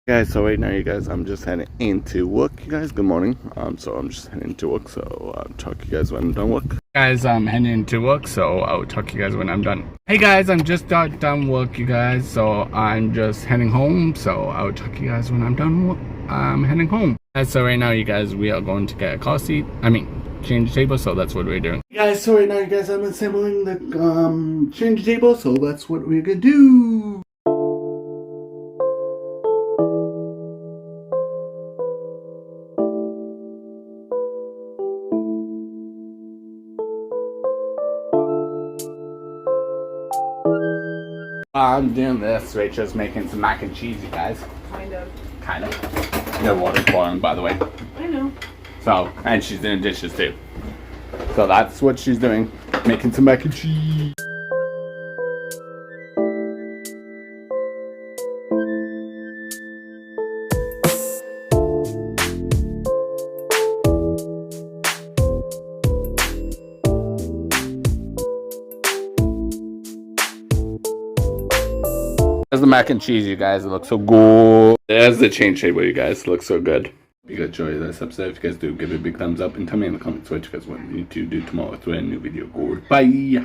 Guys, so right now, you guys, I'm just heading into work. You guys, good morning. So I'm just heading to work. So I'll talk to you guys when I'm done work. Guys, I'm heading into work. So I'll talk to you guys when I'm done. Hey guys, I'm just done work, you guys. So I'm just heading home. So I'll talk to you guys when I'm done work. I'm heading home. So right now, you guys, we are going to get a car seat. Change the table. So that's what we're doing. Guys, so right now, you guys, I'm assembling the change table. So that's what we're gonna do. I'm doing this. Rachel's making some mac and cheese, you guys. Kind of. The water's boiling, by the way. I know. So, and she's doing dishes too. So that's what she's doing. Making some mac and cheese. There's the mac and cheese, you guys. It looks so good. There's the change table, you guys. It looks so good. If you guys enjoyed this episode, if you guys do, give it a big thumbs up and tell me in the comments what you guys want me to do tomorrow with a new video. Goodbye.